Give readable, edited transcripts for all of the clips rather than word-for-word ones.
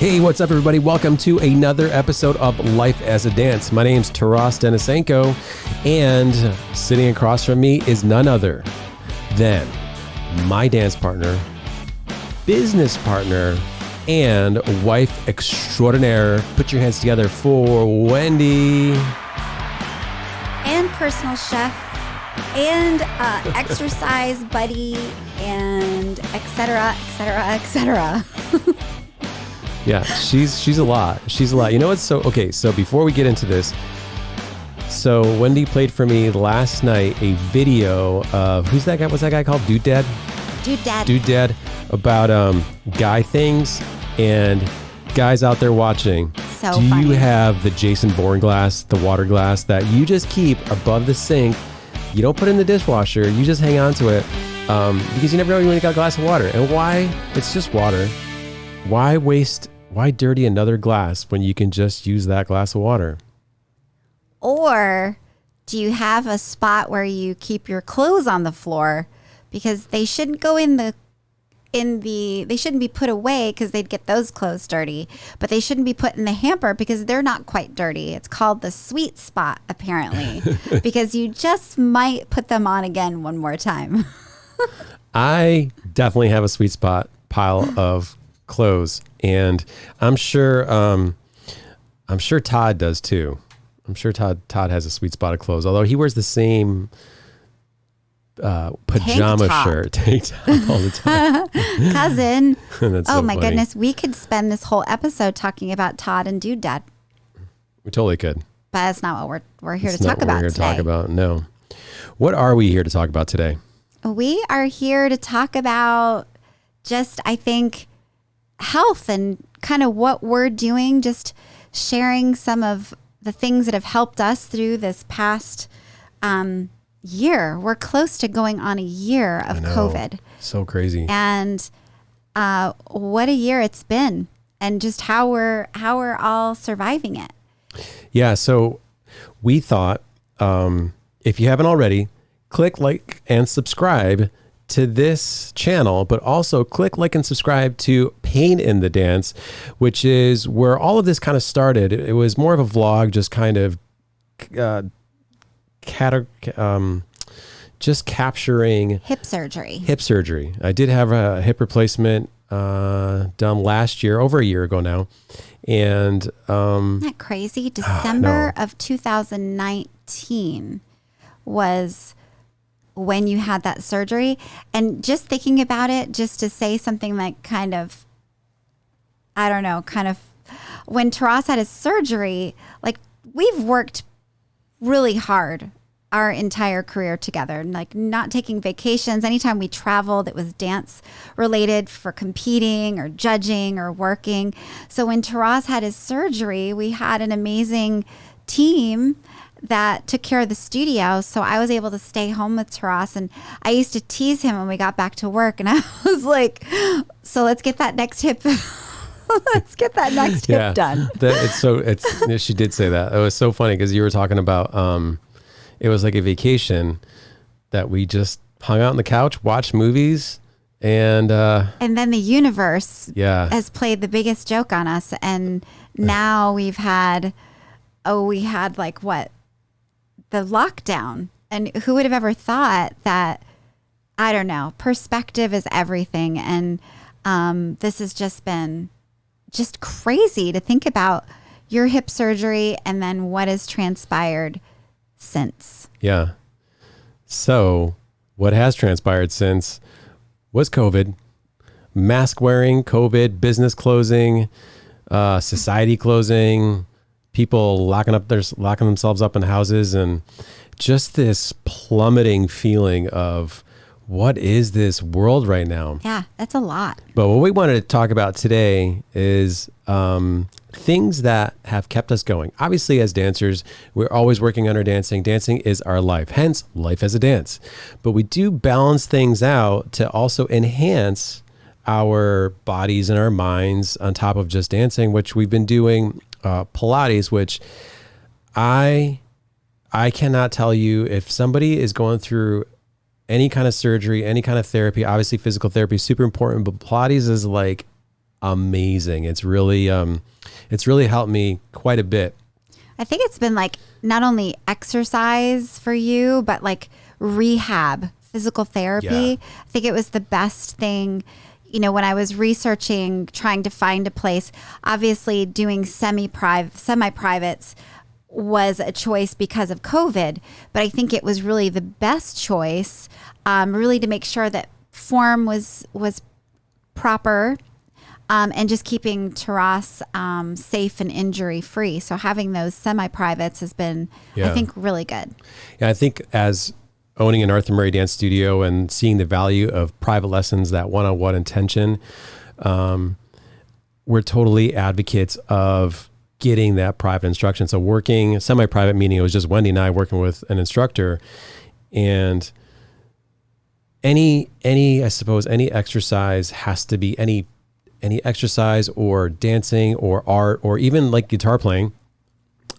Hey, what's up, everybody? Welcome to another episode of Life as a Dance. My name's Taras Denisenko, and sitting across from me is none other than my dance partner, business partner, and wife extraordinaire. Put your hands together for Wendy. And personal chef, and exercise buddy, and et cetera, et cetera, et cetera. Yeah, she's a lot. She's a lot. You know what's so before we get into this, so Wendy played for me last night a video of who's that guy? What's that guy called? Dude Dad, about guy things and guys out there watching. So Do funny. you have the Jason Bourne glass, the water glass that you just keep above the sink? You don't put it in the dishwasher. You just hang on to it because you never know when you got a glass of water. And why? It's just water. Why dirty another glass when you can just use that glass of water? Or do you have a spot where you keep your clothes on the floor because they shouldn't go they shouldn't be put away because they'd get those clothes dirty, but they shouldn't be put in the hamper because they're not quite dirty. It's called the sweet spot, apparently, because you just might put them on again one more time. I definitely have a sweet spot pile of clothes, and I'm sure Todd does too. I'm sure Todd has a sweet spot of clothes, although he wears the same pajama shirt tank top all the time. Cousin. That's Oh so my funny. goodness, we could spend this whole episode talking about Todd and Dude Dad, We totally could. but that's not what we're here It's to not talk what about we're here today. to talk about. No. What are we here to talk about today? We are here to talk about just, I think, health and kind of what we're doing, just sharing some of the things that have helped us through this past year. We're close to going on a year of I know. COVID. So crazy. And what a year it's been, and just how we're all surviving it. Yeah, so we thought, if you haven't already, click like and subscribe to this channel, but also click like and subscribe to Pain in the Dance, which is where all of this kind of started. It was more of a vlog, just kind of just capturing Hip surgery. I did have a hip replacement done last year, over a year ago now. And Isn't that crazy? December of 2019 was when you had that surgery. And just thinking about it, just to say something like kind of when Taras had his surgery, like, we've worked really hard our entire career together, like not taking vacations. Anytime we traveled, it was dance related for competing or judging or working. So when Taras had his surgery, we had an amazing team that took care of the studio. So I was able to stay home with Taras, and I used to tease him when we got back to work. And I was like, so let's get that next hip. Let's get that next hip done. She did say that. It was so funny because you were talking about, it was like a vacation that we just hung out on the couch, watched movies, and then the universe has played the biggest joke on us. And now we had the lockdown. And who would have ever thought that, I don't know, perspective is everything. And this has just been just crazy to think about your hip surgery and then what has transpired since. Yeah. So what has transpired since was COVID, mask wearing, COVID, business closing, society closing, people locking themselves up in houses, and just this plummeting feeling of what is this world right now? Yeah, that's a lot. But what we wanted to talk about today is things that have kept us going. Obviously, as dancers, we're always working on our dancing. Dancing is our life, hence life as a dance. But we do balance things out to also enhance our bodies and our minds on top of just dancing, which we've been doing Pilates, which I cannot tell you, if somebody is going through any kind of surgery, any kind of therapy, obviously physical therapy is super important, but Pilates is like amazing. It's really helped me quite a bit. I think it's been like not only exercise for you, but like rehab, physical therapy. Yeah. I think it was the best thing. When I was researching, trying to find a place, obviously doing semi-privates was a choice because of COVID, but I think it was really the best choice, really to make sure that form was proper, and just keeping Taras safe and injury free. So having those semi-privates has been, I think, really good. Yeah, I think as owning an Arthur Murray dance studio and seeing the value of private lessons, that one-on-one intention, we're totally advocates of getting that private instruction. So working semi-private, meaning it was just Wendy and I working with an instructor, and any exercise has to be any exercise or dancing or art or even like guitar playing.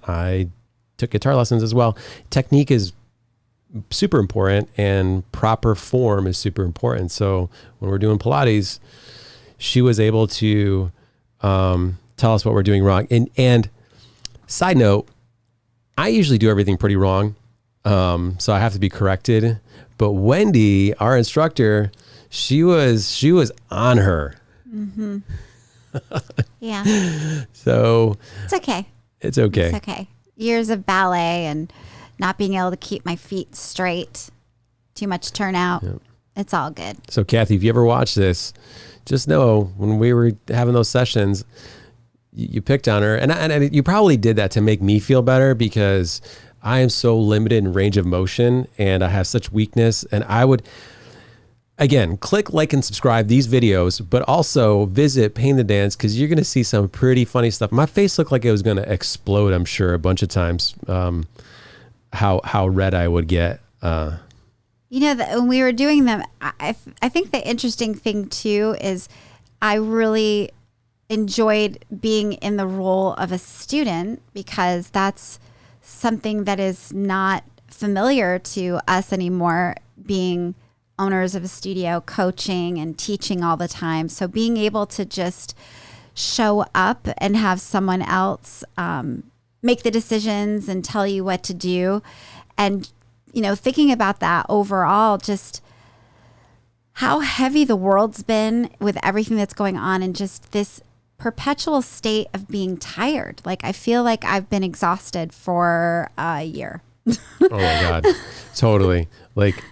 I took guitar lessons as well. Technique is super important and proper form is super important. So when we're doing Pilates, she was able to tell us what we're doing wrong. And side note, I usually do everything pretty wrong. So I have to be corrected. But Wendy, our instructor, she was on her. Mm-hmm. Yeah. So it's okay. It's okay. It's okay. Years of ballet and not being able to keep my feet straight, too much turnout. Yep. It's all good. So Kathy, if you ever watch this, just know when we were having those sessions, you picked on her, and you probably did that to make me feel better because I am so limited in range of motion and I have such weakness. And I would, again, click like and subscribe these videos, but also visit Pain the Dance because you're going to see some pretty funny stuff. My face looked like it was going to explode, I'm sure, a bunch of times. How red I would get. When we were doing them, I think the interesting thing too is I really enjoyed being in the role of a student because that's something that is not familiar to us anymore, being owners of a studio, coaching and teaching all the time. So being able to just show up and have someone else make the decisions and tell you what to do. And, thinking about that overall, just how heavy the world's been with everything that's going on and just this perpetual state of being tired. Like, I feel like I've been exhausted for a year. Oh my God. Totally. Like,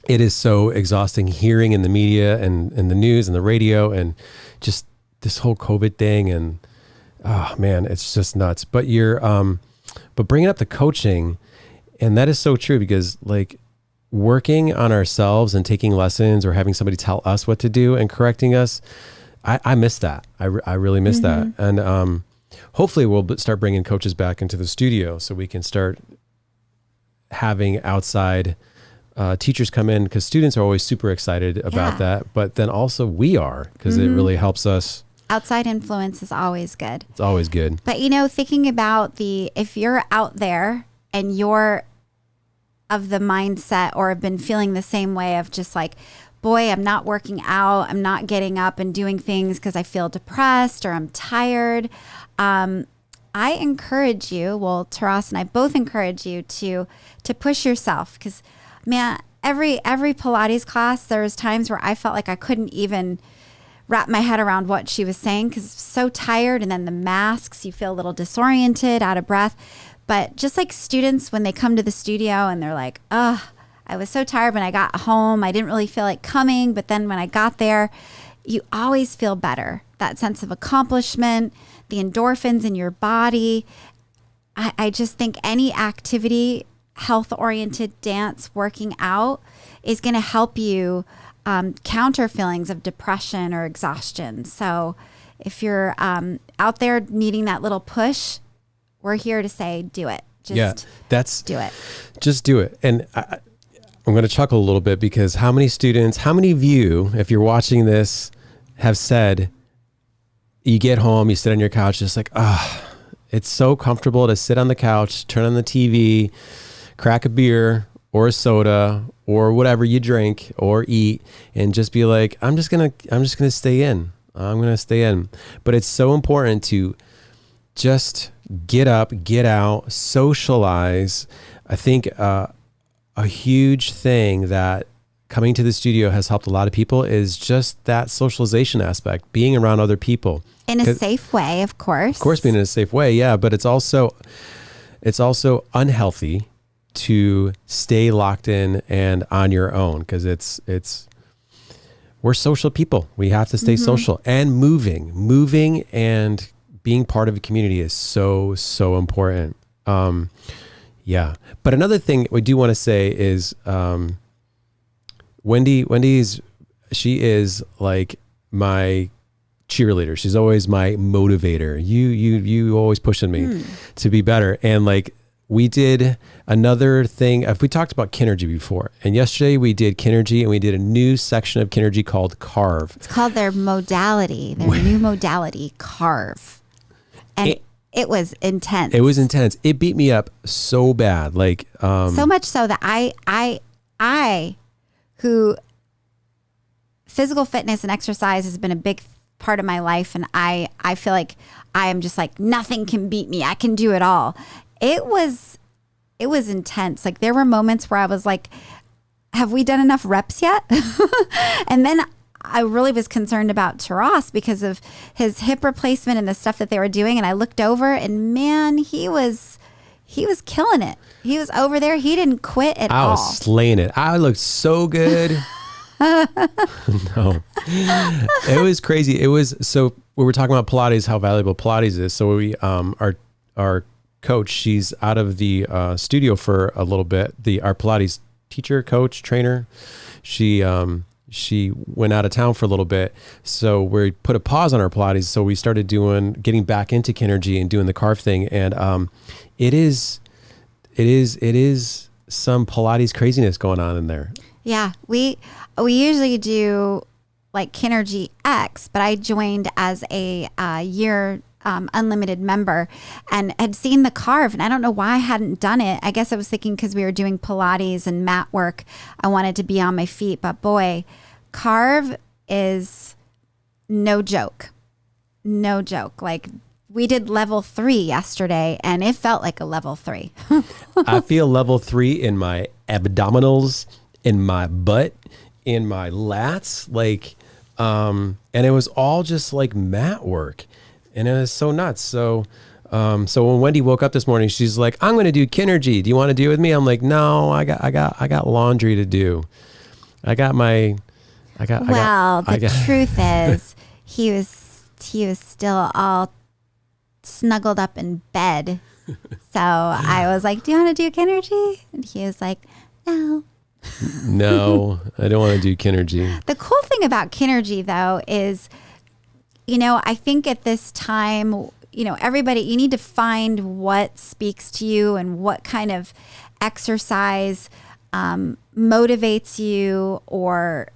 it is so exhausting hearing in the media and in the news and the radio and just this whole COVID thing. And oh man, it's just nuts. But but bringing up the coaching, and that is so true because like working on ourselves and taking lessons or having somebody tell us what to do and correcting us, I miss that. I really miss that. And hopefully we'll start bringing coaches back into the studio so we can start having outside teachers come in because students are always super excited about that. But then also we are because it really helps us. Outside influence is always good. It's always good. But, thinking about if you're out there and you're of the mindset or have been feeling the same way of just like, boy, I'm not working out. I'm not getting up and doing things because I feel depressed or I'm tired. I encourage you, Taras and I both encourage you to push yourself because, man, every Pilates class, there was times where I felt like I couldn't even wrap my head around what she was saying because so tired. And then the masks, you feel a little disoriented, out of breath. But just like students, when they come to the studio and they're like, I was so tired when I got home. I didn't really feel like coming. But then when I got there, you always feel better. That sense of accomplishment, the endorphins in your body. I just think any activity, health-oriented dance, working out is going to help you counter feelings of depression or exhaustion. So if you're out there needing that little push, we're here to say, do it. Do it. Just do it. And I'm going to chuckle a little bit because how many of you, if you're watching this, have said, you get home, you sit on your couch, just like, it's so comfortable to sit on the couch, turn on the TV, crack a beer or a soda or whatever you drink or eat and just be like, I'm just going to stay in. I'm going to stay in. But it's so important to just get up, get out, socialize. I think a huge thing that coming to the studio has helped a lot of people is just that socialization aspect, being around other people. In a safe way, of course. Of course, being in a safe way, yeah. But it's also unhealthy to stay locked in and on your own, because we're social people. We have to stay social, and moving and being part of a community is so important. Yeah. But another thing we do want to say is, she is like my cheerleader. She's always my motivator. You always pushing me to be better. And like, we did another thing. We talked about Kinrgy before, and yesterday we did Kinrgy, and we did a new section of Kinrgy called Carve. It's called their new modality, Carve. And it was intense. It was intense. It beat me up so bad. Like, so much so that I who physical fitness and exercise has been a big part of my life. And I feel like I am just like, nothing can beat me. I can do it all. It was intense. Like, there were moments where I was like, have we done enough reps yet? And then I really was concerned about Taras because of his hip replacement and the stuff that they were doing. And I looked over, and man, he was killing it. He was over there. He didn't quit at all. I was slaying it. I looked so good. No, it was crazy. It was, so we were talking about Pilates, how valuable Pilates is. So we, our coach, she's out of the studio for a little bit. Our Pilates teacher, coach, trainer, she went out of town for a little bit. So we put a pause on our Pilates. So we started getting back into Kinrgy and doing the Carve thing. And it is some Pilates craziness going on in there. Yeah, we usually do like Kinrgy X, but I joined as a year unlimited member and had seen the Carve, and I don't know why I hadn't done it. I guess I was thinking because we were doing Pilates and mat work, I wanted to be on my feet. But boy, Carve is no joke. Like, we did level 3 yesterday, and it felt like a level 3. I feel level 3 in my abdominals, in my butt, in my lats, like, and it was all just like mat work, and it was so nuts. So when Wendy woke up this morning, she's like, "I'm going to do Kinrgy. Do you want to do it with me?" I'm like, "No, I got laundry to do. The truth is, he was still all snuggled up in bed. So I was like, "Do you want to do Kinrgy?" And he was like, "No." No, I don't want to do Kinrgy. The cool thing about Kinrgy, though, is, I think at this time, everybody, you need to find what speaks to you and what kind of exercise motivates you, or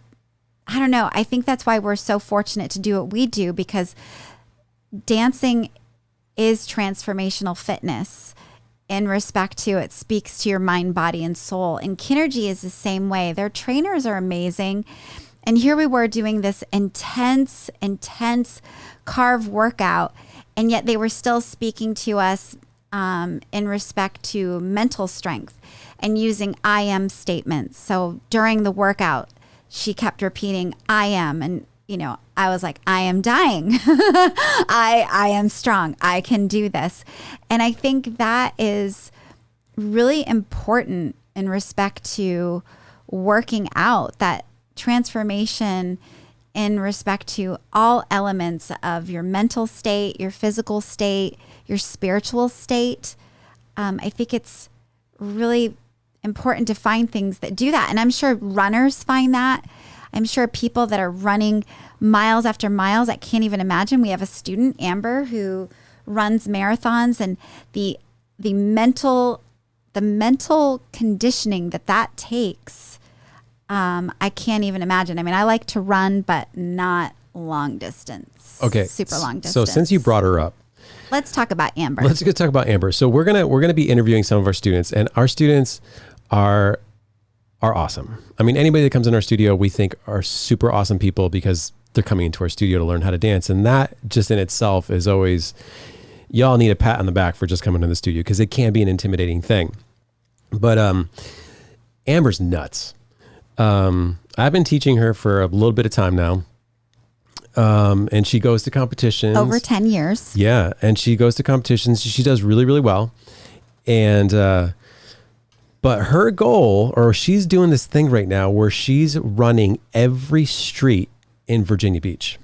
I don't know. I think that's why we're so fortunate to do what we do, because dancing is transformational fitness in respect to it speaks to your mind, body, and soul. And Kinrgy is the same way. Their trainers are amazing. And here we were doing this intense Carve workout, and yet they were still speaking to us in respect to mental strength and using I am statements. So during the workout, she kept repeating, I am. And, I was like, I am dying. I am strong. I can do this. And I think that is really important in respect to working out, that transformation in respect to all elements of your mental state, your physical state, your spiritual state. I think it's really important to find things that do that. And I'm sure runners find that. I'm sure people that are running miles after miles, I can't even imagine. We have a student, Amber, who runs marathons, and the mental conditioning that takes, I can't even imagine. I mean, I like to run, but not long distance. Okay. Super long distance. So since you brought her up, let's talk about Amber. Let's go talk about Amber. So we're gonna be interviewing some of our students, and our students are awesome. I mean, anybody that comes in our studio, we think are super awesome people because they're coming into our studio to learn how to dance. And that just in itself is always, y'all need a pat on the back for just coming to the studio, because it can be an intimidating thing. But Amber's nuts. I've been teaching her for a little bit of time now. And she goes to competitions. Over 10 years. Yeah. And she goes to competitions. She does really, really well. And, but her goal, or she's doing this thing right now where she's running every street in Virginia Beach.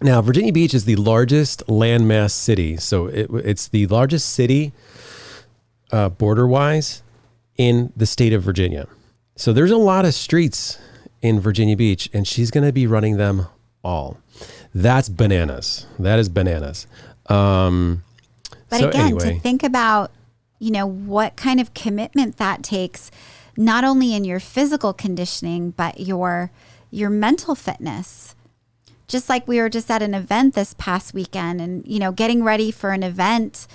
Now, Virginia Beach is the largest landmass city. So it's the largest city border-wise in the state of Virginia. So there's a lot of streets in Virginia Beach, and she's going to be running them all. That's bananas. That is bananas. But so again, anyway, to think about, what kind of commitment that takes, not only in your physical conditioning, but your mental fitness. Just like we were just at an event this past weekend, and, getting ready for an event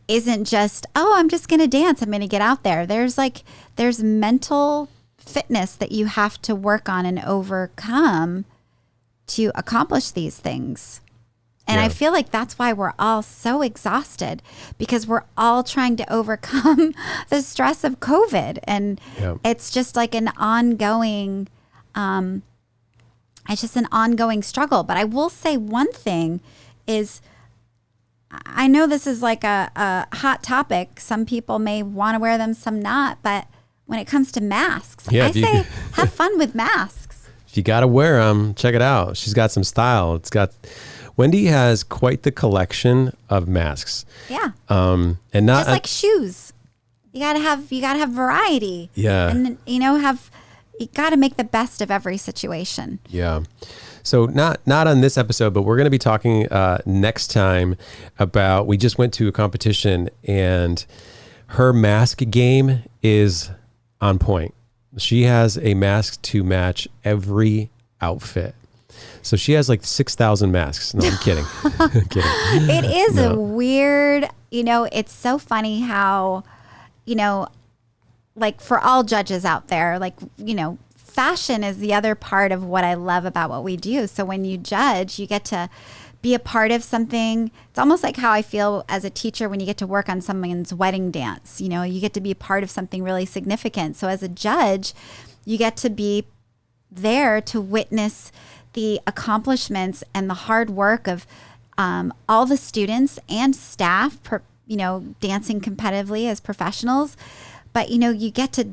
isn't just, oh, I'm just going to dance. I'm going to get out there. There's mental fitness that you have to work on and overcome to accomplish these things. And I feel like that's why we're all so exhausted, because we're all trying to overcome the stress of COVID. And it's just like an ongoing, struggle. But I will say one thing is, I know this is like a hot topic. Some people may want to wear them, some not. But when it comes to masks, I say have fun with masks. If you got to wear them, check it out. She's got some style. Wendy has quite the collection of masks. Yeah. And not just like shoes. You gotta have variety. Yeah. And you gotta make the best of every situation. Yeah. So not on this episode, but we're going to be talking next time about, we just went to a competition and her mask game is on point. She has a mask to match every outfit. So she has like 6,000 masks. No, I'm kidding. I'm kidding. It is a weird, it's so funny how, like for all judges out there, like, fashion is the other part of what I love about what we do. So when you judge, you get to be a part of something. It's almost like how I feel as a teacher when you get to work on someone's wedding dance. You get to be a part of something really significant. So as a judge, you get to be there to witness the accomplishments and the hard work of all the students and staff, dancing competitively as professionals. But, you get to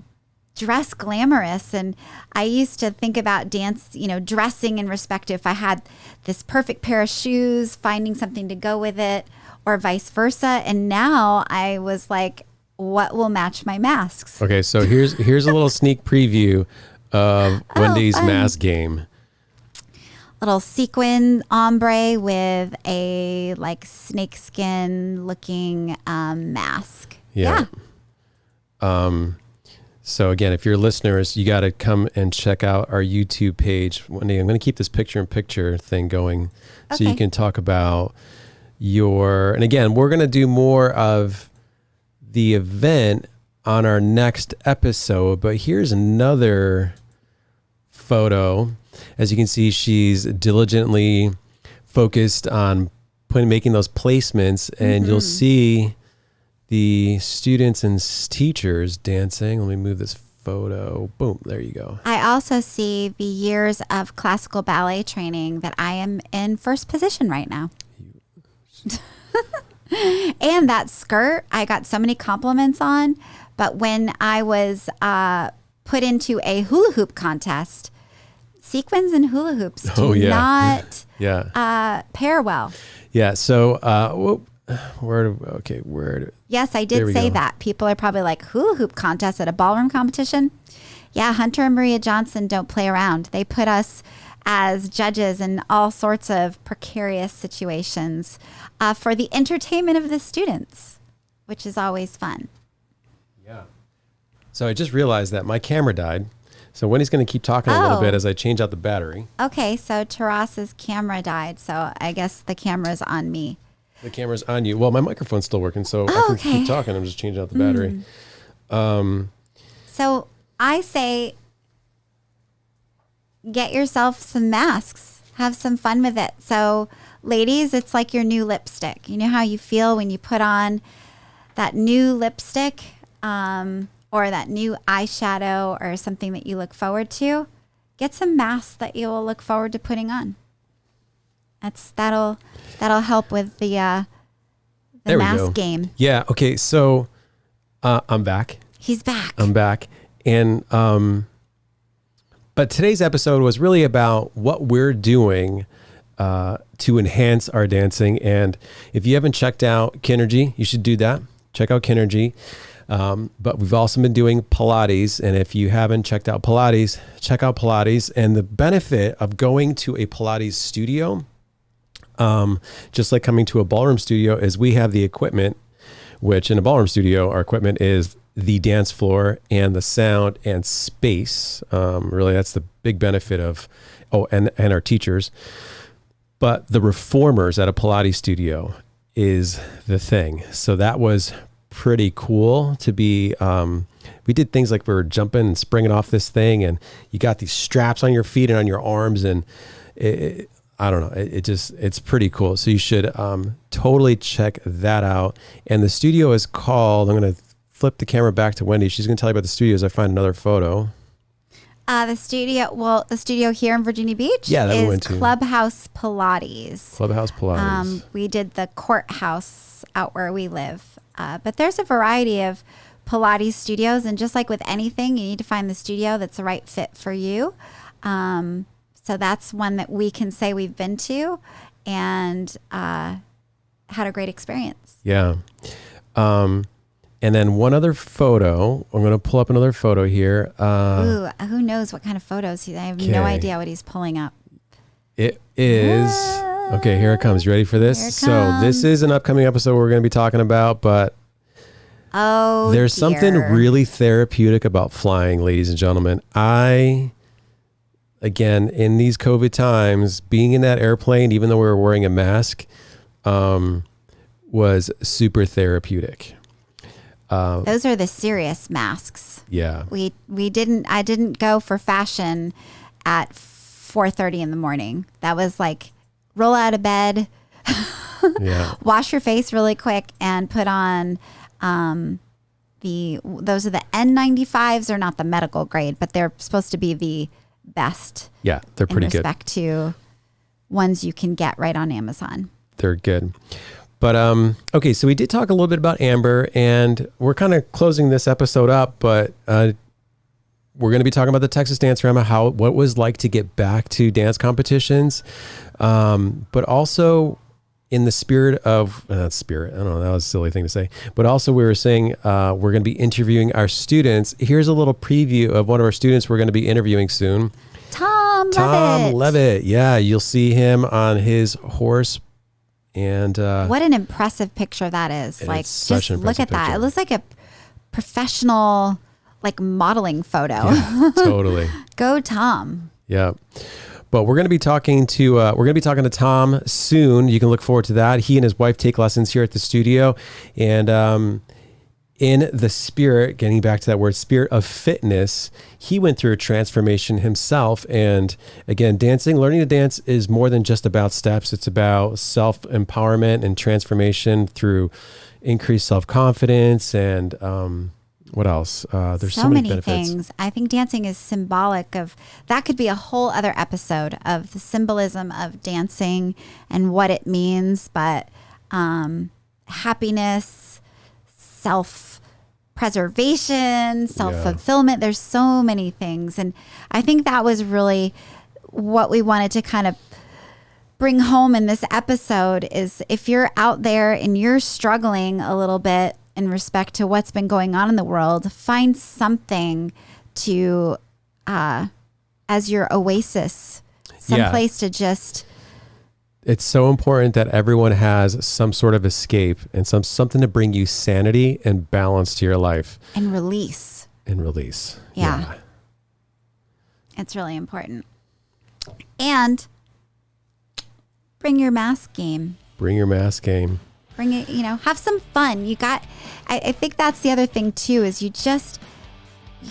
dress glamorous. And I used to think about dance, dressing in respect to if I had this perfect pair of shoes, finding something to go with it, or vice versa. And now I was like, what will match my masks? Okay, so here's a little sneak preview of Wendy's mask game. Little sequin ombre with a like snakeskin looking mask. Yeah. So again, if you're listeners, you got to come and check out our YouTube page. Wendy, I'm going to keep this picture-in-picture thing going, so you can talk about and again, we're going to do more of the event on our next episode, but here's another photo. As you can see, she's diligently focused on making those placements, and you'll see the students and teachers dancing. Let me move this photo. Boom, there you go. I also see the years of classical ballet training that I am in first position right now. And that skirt, I got so many compliments on, but when I was put into a hula hoop contest, sequins and hula hoops do not pair well. Yeah, so yes, I did say that. People are probably like, hula hoop contest at a ballroom competition? Yeah, Hunter and Maria Johnson don't play around. They put us as judges in all sorts of precarious situations for the entertainment of the students, which is always fun. Yeah. So I just realized that my camera died. So Wendy's going to keep talking a little bit as I change out the battery. Okay, so Taras's camera died, so I guess the camera's on me. The camera's on you. Well, my microphone's still working, so I can keep talking. I'm just changing out the battery. So I say get yourself some masks. Have some fun with it. So ladies, it's like your new lipstick. You know how you feel when you put on that new lipstick or that new eyeshadow or something that you look forward to? Get some masks that you will look forward to putting on. That'll help with the mask game. Yeah. Okay. So I'm back. He's back. I'm back. And but today's episode was really about what we're doing to enhance our dancing. And if you haven't checked out Kinrgy, you should do that. Check out Kinrgy. But we've also been doing Pilates. And if you haven't checked out Pilates, check out Pilates. And the benefit of going to a Pilates studio, just like coming to a ballroom studio, is we have the equipment, which in a ballroom studio, our equipment is the dance floor and the sound and space. Really, that's the big benefit of, and our teachers. But the reformers at a Pilates studio is the thing. So that was pretty cool to be, we did things like we were jumping and springing off this thing, and you got these straps on your feet and on your arms, and I don't know, it's pretty cool. So you should totally check that out. And the studio is called, I'm going to flip the camera back to Wendy. She's going to tell you about the studio as I find another photo. The studio here in Virginia Beach is Clubhouse Pilates. Clubhouse Pilates. We did the courthouse out where we live. But there's a variety of Pilates studios. And just like with anything, you need to find the studio that's the right fit for you. So that's one that we can say we've been to and had a great experience. Yeah. And then one other photo. I'm going to pull up another photo here. Who knows what kind of photos? I have no idea what he's pulling up. It is. Okay, here it comes. You ready for this? So this is an upcoming episode we're going to be talking about, but there's something really therapeutic about flying, ladies and gentlemen. Again, in these COVID times, being in that airplane, even though we were wearing a mask, was super therapeutic. Those are the serious masks. Yeah. I didn't go for fashion at 4:30 in the morning. That was like roll out of bed, wash your face really quick, and put on those are the N95s. They're not the medical grade, but they're supposed to be the best. Yeah, they're pretty good. In respect to ones you can get right on Amazon. They're good. But okay, so we did talk a little bit about Amber, and we're kind of closing this episode up, but we're going to be talking about the Texas Dance Rama, what it was like to get back to dance competitions, but also in the spirit of, I don't know, that was a silly thing to say, but also we were saying we're going to be interviewing our students. Here's a little preview of one of our students we're going to be interviewing soon. Tom Levitt. Yeah, you'll see him on his horse. And what an impressive picture that is. Like, just look at that. It looks like a professional, like, modeling photo. Yeah, totally. Go Tom. Yeah. But we're going to be talking to Tom soon. You can look forward to that. He and his wife take lessons here at the studio. And in the spirit, getting back to that word, spirit of fitness, he went through a transformation himself. And again, learning to dance is more than just about steps. It's about self-empowerment and transformation through increased self-confidence. And what else? There's so many benefits. Things. I think dancing is symbolic of, that could be a whole other episode of the symbolism of dancing and what it means. But happiness, self-preservation, self-fulfillment. There's so many things. And I think that was really what we wanted to kind of bring home in this episode is if you're out there and you're struggling a little bit in respect to what's been going on in the world, find something to, as your oasis, someplace to just... It's so important that everyone has some sort of escape and something to bring you sanity and balance to your life. And release. Yeah. It's really important. And bring your mask game. Bring it, have some fun. I think that's the other thing too, is you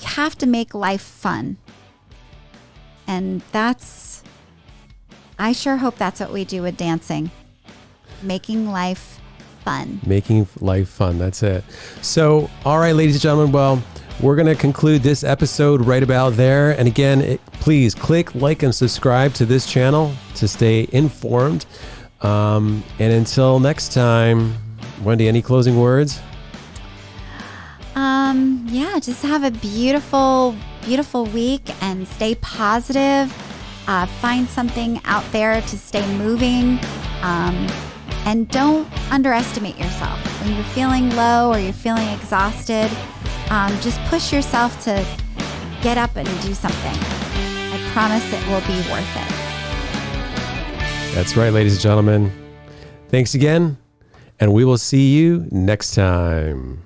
have to make life fun. And I sure hope that's what we do with dancing. Making life fun. Making life fun. That's it. So, all right, ladies and gentlemen, well, we're going to conclude this episode right about there. And again, please click like and subscribe to this channel to stay informed. And until next time, Wendy, any closing words? Yeah, just have a beautiful, beautiful week and stay positive. Find something out there to stay moving. And don't underestimate yourself. When you're feeling low or you're feeling exhausted, just push yourself to get up and do something. I promise it will be worth it. That's right, ladies and gentlemen. Thanks again, and we will see you next time.